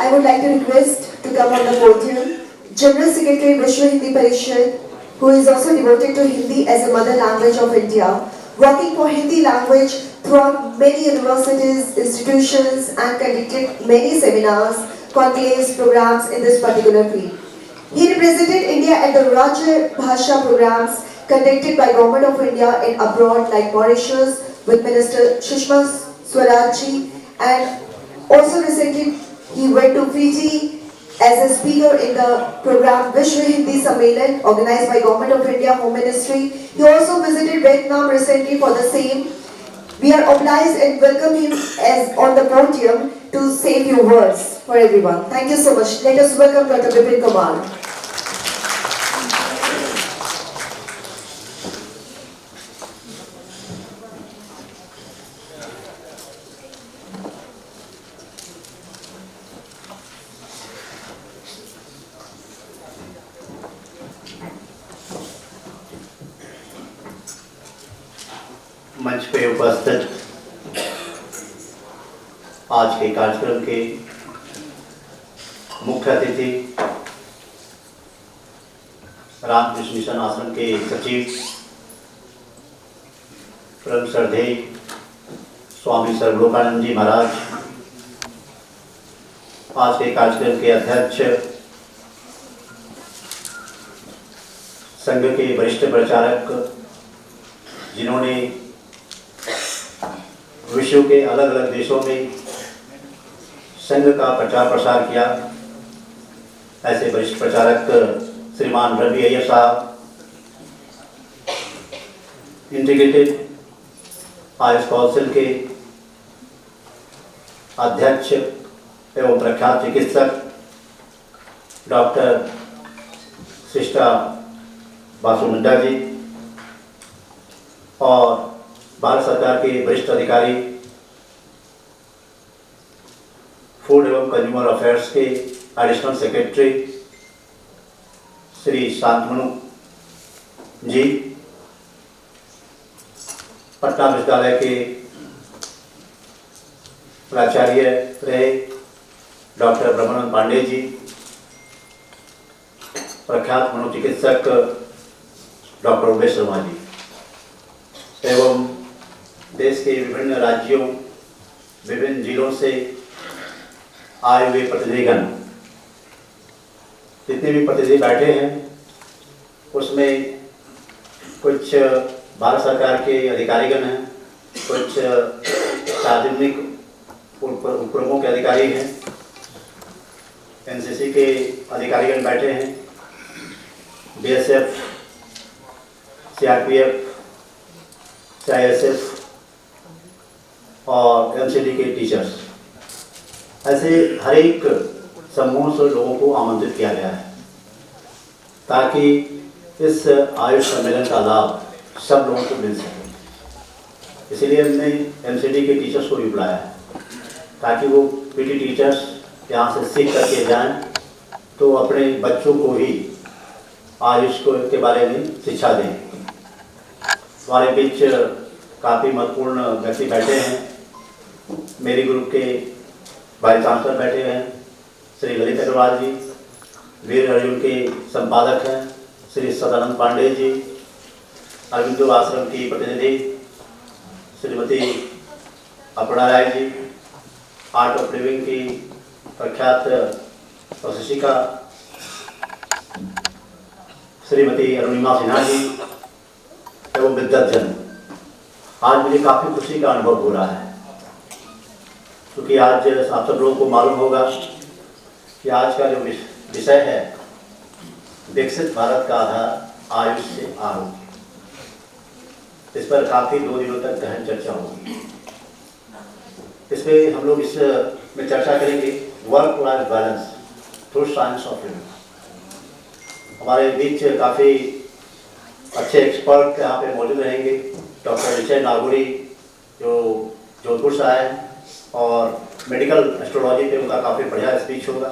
I would like to request to come on the podium General Secretary Vishwa Hindi Parishad, who is also devoted to Hindi as a mother language of India, working for Hindi language throughout many universities, institutions, and conducted many seminars, conclaves, programs in this particular field. He represented India at the Rajya Bhasha programs conducted by Government of India in abroad like Mauritius with Minister Sushma Swaraj, and also recently he went to Fiji as a speaker in the program Vishwa Hindi Sammelan organized by Government of India Home Ministry. He also visited Vietnam recently for the same. We are obliged and welcome him as on the podium to say few words for everyone. Thank you so much. Let us welcome Dr. Vipin Kumar. मंच पे उपस्थित आज के कार्यक्रम के मुख्य अतिथि Ramakrishna mission आश्रम के सचिव परम श्रद्धेय स्वामी सर्वलोकानंद जी महाराज, आज के कार्यक्रम के अध्यक्ष संघ के वरिष्ठ प्रचारक जिन्होंने विश्व के अलग अलग देशों में संघ का प्रचार प्रसार किया, ऐसे वरिष्ठ प्रचारक श्रीमान रवि अय्यर साहब, इंटीग्रेटेड आयुष काउंसिल के अध्यक्ष एवं प्रख्यात चिकित्सक डॉक्टर सिस्टा बासु नड्डा जी, और भारत सरकार के वरिष्ठ अधिकारी फूड एवं कंज्यूमर अफेयर्स के एडिशनल सेक्रेटरी श्री शांतनु जी, पटना विश्वविद्यालय के प्राचार्य रहे डॉक्टर ब्रह्मानंद पांडे जी, प्रख्यात मनोचिकित्सक डॉक्टर उमेश शर्मा जी, एवं देश के विभिन्न राज्यों विभिन्न जिलों से आए हुए प्रतिनिधिगण, जितने भी प्रतिनिधि बैठे हैं उसमें कुछ भारत सरकार के अधिकारीगण हैं, कुछ सार्वजनिक उपक्रमों के अधिकारी हैं, एनसीसी के अधिकारीगण बैठे हैं, बीएसएफ, सीआरपीएफ, सीआईएसएफ और एमसीडी के टीचर्स, ऐसे हर एक समूह से लोगों को आमंत्रित किया गया है ताकि इस आयुष सम्मेलन का लाभ सब लोगों को मिल सके। इसीलिए हमने एमसीडी के टीचर्स को भी बुलाया है ताकि वो पीटी टीचर्स यहाँ से सीख करके जाएं तो अपने बच्चों को भी आयुष के बारे में शिक्षा दें। हमारे बीच काफ़ी महत्वपूर्ण व्यक्ति बैठे हैं। मेरी ग्रुप के वाइस चांसलर बैठे हैं श्री ललित अग्रवाल जी, वीर अर्जुन के संपादक हैं श्री सदानंद पांडे जी, अरविंदो आश्रम की प्रतिनिधि श्रीमती अपना Rai ji, art of living की प्रख्यात प्रशिक्षिका श्रीमती अरुणिमा सिन्हा जी एवं विद्वज्जन। आज मुझे काफ़ी खुशी का अनुभव हो रहा है क्योंकि आज आप सब लोगों को मालूम होगा कि आज का जो विषय है विकसित भारत का आधार आयुष से आरोग्य, इस पर काफ़ी 2 दिनों तक गहन चर्चा होगी। इसमें हम लोग इस में चर्चा करेंगे work life balance through science of living. हमारे बीच काफ़ी अच्छे एक्सपर्ट यहाँ पे मौजूद रहेंगे। डॉक्टर विजय नागुरी जो जोधपुर से आए हैं और मेडिकल एस्ट्रोलॉजी पे उनका काफ़ी बढ़िया स्पीच होगा।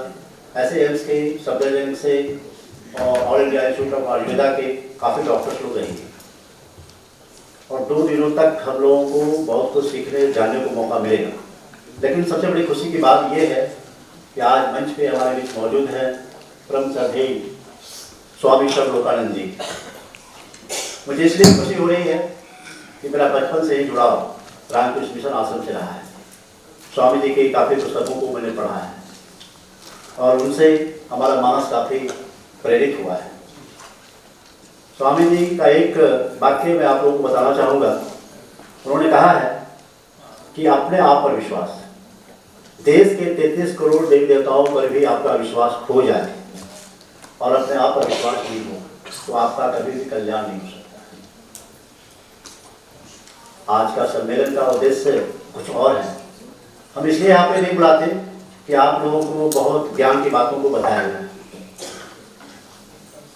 ऐसे एम्स के सफदरजंग से और all India institute of Ayurveda के काफ़ी डॉक्टर्स लोग रहेंगे और 2 दिनों तक हम लोगों को बहुत कुछ सीखने जानने को मौका मिलेगा। लेकिन सबसे बड़ी खुशी की बात यह है कि कि आज मंच पे हमारे बीच मौजूद है परम श्रद्धेय स्वामी सर्वलोकानंद जी। मुझे इसलिए खुशी हो रही है कि मेरा बचपन से ही जुड़ाव रामकृष्ण मिशन आश्रम से रहा है। स्वामी जी की काफ़ी पुस्तकों को मैंने पढ़ा है और उनसे हमारा मानस काफ़ी प्रेरित हुआ है। स्वामी जी का एक वाक्य मैं आप लोगों को बताना चाहूँगा। उन्होंने कहा है कि अपने आप पर विश्वास, देश के 33 करोड़ देवी देवताओं पर भी आपका विश्वास खो जाए और अपने आप पर विश्वास नहीं हो तो आपका कभी भी कल्याण नहीं हो सकता। आज का सम्मेलन का उद्देश्य कुछ और है। हम इसलिए यहाँ पे नहीं बुलाते कि आप लोगों को बहुत ज्ञान की बातों को बताया जाए।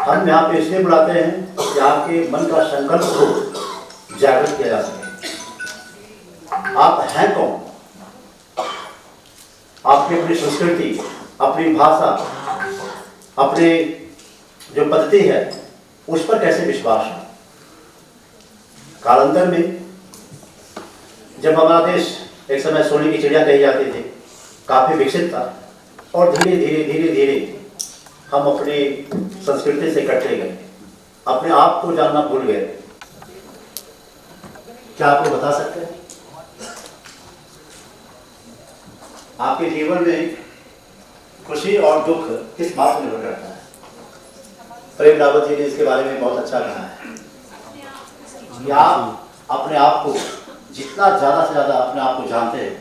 हम यहाँ पे इसलिए बुलाते हैं कि आपके मन का संकल्प को जागृत किया जा सके। आप हैं कौन? आपकी अपनी संस्कृति, अपनी भाषा, अपने जो पद्धति है उस पर कैसे विश्वास है। कालांतर में जब हमारा देश एक समय सोने की चिड़िया कही जाती थी, काफी विकसित था और धीरे धीरे हम अपनी संस्कृति से कटते गए, अपने आप को जानना भूल गए। क्या आप लोग बता सकते हैं आपके जीवन में खुशी और दुख किस बात पर निर्भर करता है? प्रेम रावत जी ने इसके बारे में बहुत अच्छा कहा है कि आप अपने आप को जितना ज़्यादा से ज़्यादा अपने आप को जानते हैं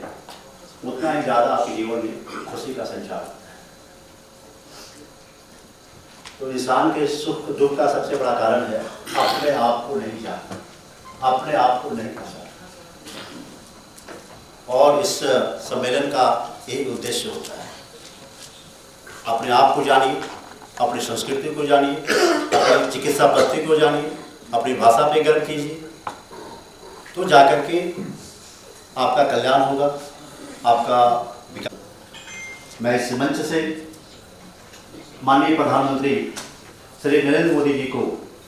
उतना ही ज़्यादा आपके जीवन में खुशी का संचार होता है। तो इंसान के सुख दुख का सबसे बड़ा कारण है अपने आप को नहीं जानना, अपने आप को नहीं पहचानना। और इस सम्मेलन का एक उद्देश्य होता है, अपने आप को जानिए, अपनी संस्कृति को जानिए, अपनी चिकित्सा पद्धति को जानिए, अपनी भाषा पे गर्व कीजिए, तो जाकर के आपका कल्याण होगा, आपका विकास। मैं इस मंच से माननीय प्रधानमंत्री श्री नरेंद्र मोदी जी को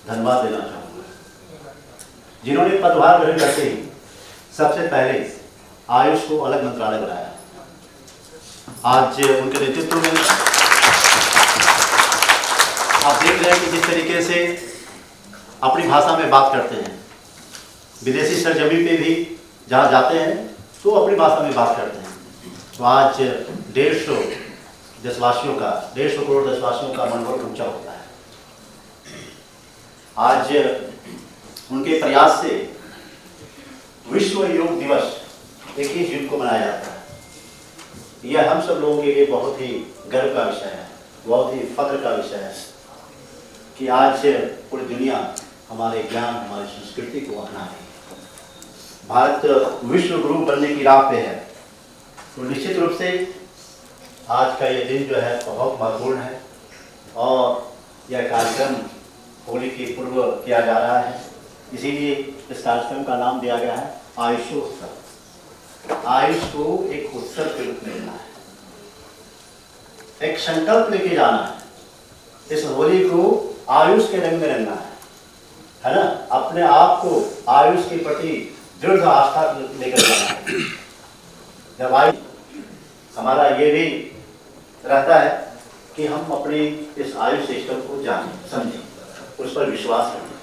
धन्यवाद देना चाहूँगा, जिन्होंने पदभार ग्रहण करते ही सबसे पहले आयुष को अलग मंत्रालय बनाया। आज उनके नेतृत्व में आप देख रहे हैं कि जिस तरीके से अपनी भाषा में बात करते हैं, विदेशी सरजमी पे भी जहाँ जाते हैं तो अपनी भाषा में बात करते हैं। तो आज 150 देशवासियों का 150 करोड़ देशवासियों का मनोबल ऊंचा होता है। आज उनके प्रयास से विश्व योग दिवस 21 जून को मनाया जाता है। यह हम सब लोगों के लिए बहुत ही गर्व का विषय है, बहुत ही फख्र का विषय है कि आज पूरी दुनिया हमारे ज्ञान, हमारी संस्कृति को अपना रही है। भारत विश्व गुरु बनने की राह पे है। तो निश्चित रूप से आज का ये दिन जो है बहुत महत्वपूर्ण है और यह कार्यक्रम होली के पूर्व किया जा रहा है। इसीलिए इस कार्यक्रम का नाम दिया गया है आयुषोत्सव। आयुष को एक उत्सव के रूप में लेना है, एक संकल्प लेके जाना है। इस होली को आयुष के रंग में रंगना है ना। अपने आप को आयुष के प्रति दृढ़ आस्था लेकर जाना है। जब आयुष हमारा ये भी रहता है कि हम अपने इस आयुष सिस्टम को जानें, समझें, उस पर विश्वास करें।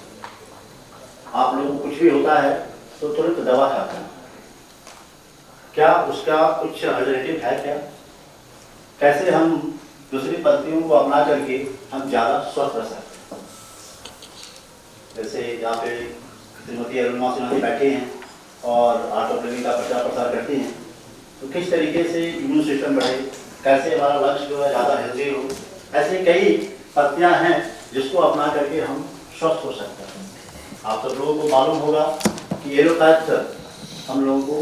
आप लोगों को कुछ भी होता है तो तुरंत दवा खाते हैं, क्या उसका कुछ अल्टरनेटिव है? क्या कैसे हम दूसरी पद्धतियों को अपना करके हम ज़्यादा स्वस्थ रह सकते हैं? जैसे यहाँ पे श्रीमती अरुणिमा सिन्हा जी बैठे हैं और ऑर्थोपेडिक का प्रचार प्रसार करती हैं, तो किस तरीके से इम्यून सिस्टम बढ़े, कैसे हमारा लक्ष्य जो है ज़्यादा हेल्दी हो। ऐसे कई पद्धतियाँ हैं जिसको अपना करके हम स्वस्थ हो सकते हैं। आप सब लोगों को मालूम होगा कि एलोपैथ हम लोगों को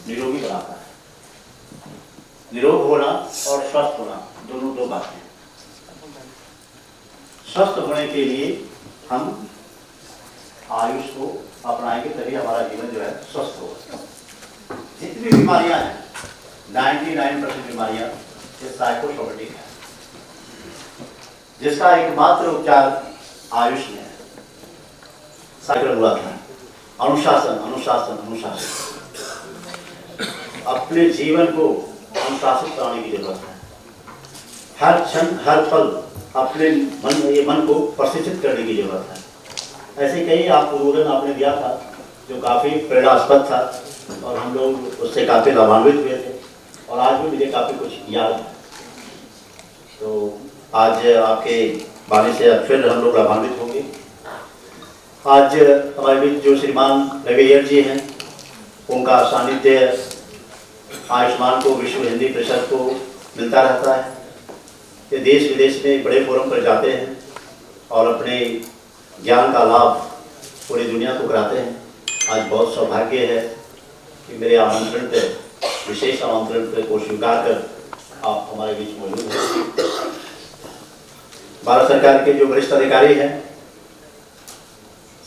निरोगी बनाता है। निरोग होना और स्वस्थ होना दोनों दो बातें हैं। स्वस्थ होने के लिए हम आयुष को अपनाएंगे तभी हमारा जीवन जो है स्वस्थ होगा। जितनी बीमारियां हैं 99% बीमारियां ये साइकोसोमेटिक है, जिसका एकमात्र उपचार आयुष में है। साइकिल हुआ था अनुशासन अनुशासन अनुशासन। अपने जीवन को अनुशासित कराने की जरूरत है। हर क्षण हर पल अपने मन को प्रशिक्षित करने की जरूरत है। ऐसे कई आपको उदाहरण आपने दिया था जो काफ़ी प्रेरणास्पद था और हम लोग उससे काफ़ी लाभान्वित हुए थे और आज भी मुझे काफ़ी कुछ याद है। तो आज आपके वाणी से फिर हम लोग लाभान्वित होंगे। आज हमारे बीच जो श्रीमान रवि अय्यर जी हैं, उनका सानिध्य आयुष्मान को, विश्व हिंदी परिषद को मिलता रहता है। ये देश विदेश में बड़े फोरम पर जाते हैं और अपने ज्ञान का लाभ पूरी दुनिया को कराते हैं। आज बहुत सौभाग्य है कि मेरे आमंत्रण पे, विशेष आमंत्रण पे को स्वीकार कर आप हमारे बीच मौजूद हैं। भारत सरकार के जो वरिष्ठ अधिकारी हैं,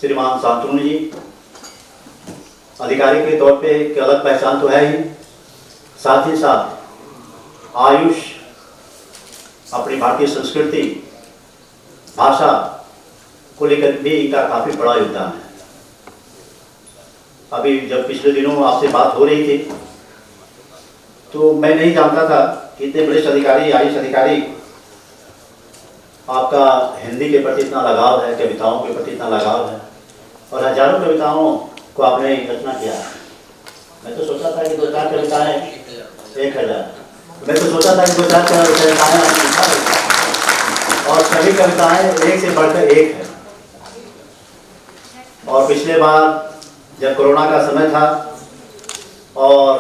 श्रीमान शांतनु जी, अधिकारी के तौर पे एक अलग पहचान तो है ही, साथ ही साथ आयुष अपनी भारतीय संस्कृति, भाषा को लेकर भी इनका काफ़ी बड़ा योगदान है। अभी जब पिछले दिनों आपसे बात हो रही थी तो मैं नहीं जानता था कि इतने वरिष्ठ अधिकारी, आयुष अधिकारी, आपका हिंदी के प्रति इतना लगाव है, कविताओं के प्रति इतना लगाव है और हजारों कविताओं को आपने रचना किया है। मैं तो सोचा था कि 2-4 कविताएं 1000, मैं तो सोचा था कि 2-4 कविताएं आपने लिखा और सभी कविताएं एक से बढ़कर एक है। और पिछले बार जब कोरोना का समय था और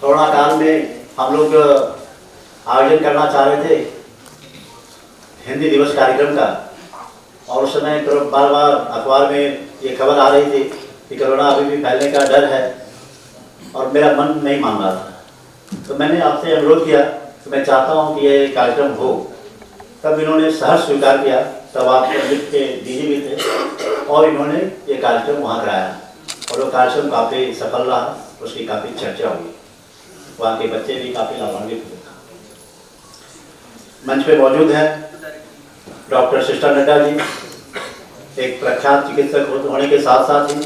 कोरोना काल में हम लोग आयोजन करना चाह रहे थे हिंदी दिवस कार्यक्रम का, और उस समय बार बार अखबार में ये खबर आ रही थी कि कोरोना अभी भी फैलने का डर है और मेरा मन नहीं मान रहा था। तो मैंने आपसे अनुरोध किया कि मैं चाहता हूँ कि ये कार्यक्रम हो। तब इन्होंने सहर्ष स्वीकार किया। तब आप पंडित के डीजी भी थे और इन्होंने ये कार्यक्रम वहाँ कराया और वो कार्यक्रम काफ़ी सफल रहा, उसकी काफ़ी चर्चा हुई, वहाँ के बच्चे भी काफ़ी लाभान्वित हुए। मंच पे मौजूद हैं डॉक्टर सिस्टर नड्डा जी, एक प्रख्यात चिकित्सक होने के साथ साथ ही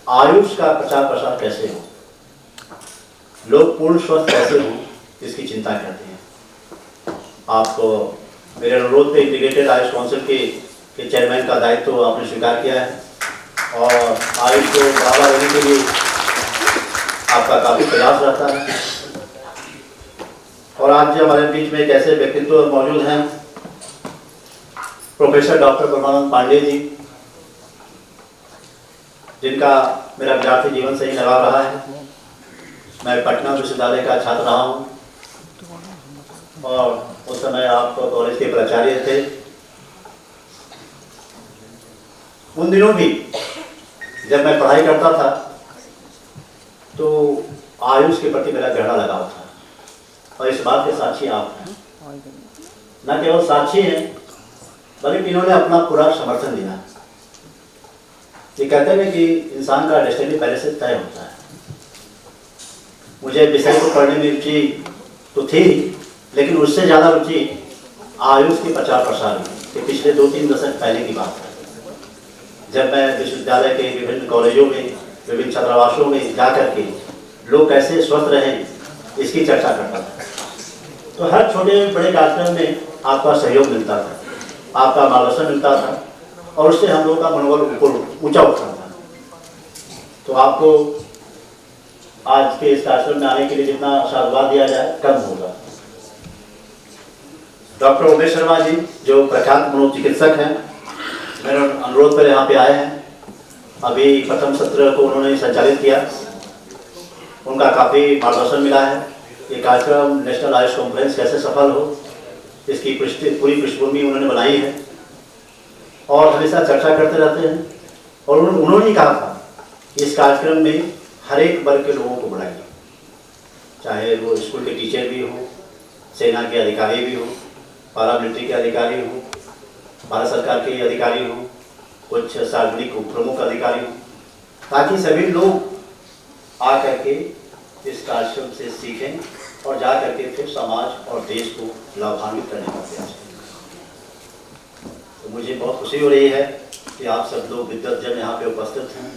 आयुष का प्रचार प्रसार कैसे हो, लोग पूर्ण स्वस्थ कैसे हो, इसकी चिंता करते हैं। आपको मेरे अनुरोध पे इंटीग्रेटेड आयुष काउंसिल के चेयरमैन का दायित्व तो आपने स्वीकार किया है और आयुष को बढ़ावा देने के लिए आपका काफ़ी प्रयास रहता है। और आज हमारे बीच में एक ऐसे व्यक्तित्व मौजूद हैं, प्रोफेसर डॉक्टर परमानंद पांडे जी, जिनका मेरा विद्यार्थी जीवन से ही लगाव रहा है। मैं पटना विश्वविद्यालय का छात्र रहा हूँ और उस समय आप कॉलेज के प्राचार्य थे। उन दिनों भी जब मैं पढ़ाई करता था तो आयुष के प्रति मेरा गहरा लगाव था और इस बात के साक्षी आप हैं। न केवल साक्षी हैं बल्कि इन्होंने अपना पूरा समर्थन दिया। ये कहते हैं कि इंसान का डेस्टिनी पहले से तय होता है। मुझे विषय को पढ़ने में रुचि तो थी, लेकिन उससे ज़्यादा रुचि आयुष के प्रचार प्रसार में कि पिछले 2-3 दशक पहले की बात है, जब मैं विश्वविद्यालय के विभिन्न कॉलेजों में, विभिन्न छात्रावासों में जा करके लोग कैसे स्वस्थ रहें इसकी चर्चा करता था। तो हर छोटे बड़े कार्यक्रम में आपका सहयोग मिलता था, आपका मार्गदर्शन मिलता था और उससे हम लोगों का मनोबल ऊपर ऊंचा उठता था। तो आपको आज के इस कार्यक्रम में आने के लिए जितना साधुवाद दिया जाए कम होगा। डॉक्टर उमेश शर्मा जी जो प्रख्यात मनोचिकित्सक हैं, मेरे अनुरोध पर यहाँ पे आए हैं। अभी प्रथम सत्र को उन्होंने संचालित किया, उनका काफ़ी मार्गदर्शन मिला है। ये कार्यक्रम नेशनल आयुष कॉन्फ्रेंस कैसे सफल हो इसकी पूरी पृष्ठभूमि उन्होंने बनाई है और हमेशा चर्चा करते रहते हैं। और उन्होंने ही कहा था कि इस कार्यक्रम में हर एक वर्ग के लोगों को बुलाइए, चाहे वो स्कूल के टीचर भी हो, सेना के अधिकारी भी हो, पारामिलिट्री के अधिकारी हो, भारत सरकार के अधिकारी हो, कुछ सार्वजनिक प्रमुख अधिकारी हो, ताकि सभी लोग आ करके इस कार्यक्रम से सीखें और जा करके फिर समाज और देश को लाभान्वित करने का प्रयास करें। तो मुझे बहुत खुशी हो रही है कि आप सब लोग विद्वतजन यहाँ पे उपस्थित हैं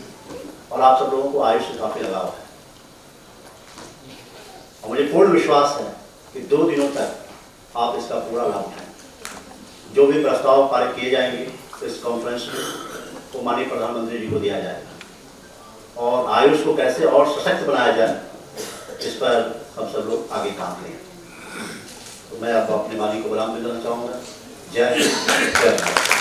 और आप सब लोगों को आयुष से काफ़ी लगाव है और मुझे पूर्ण विश्वास है कि 2 दिनों तक आप इसका पूरा लाभ उठाएं। जो भी प्रस्ताव पारित किए जाएंगे इस कॉन्फ्रेंस में वो माननीय प्रधानमंत्री जी को दिया जाएगा और आयुष को कैसे और सशक्त बनाया जाए इस पर हम सब लोग आगे काम करें। तो मैं अब अपने वाणी को विराम देना चाहूँगा। जय हिंद, जय भारत।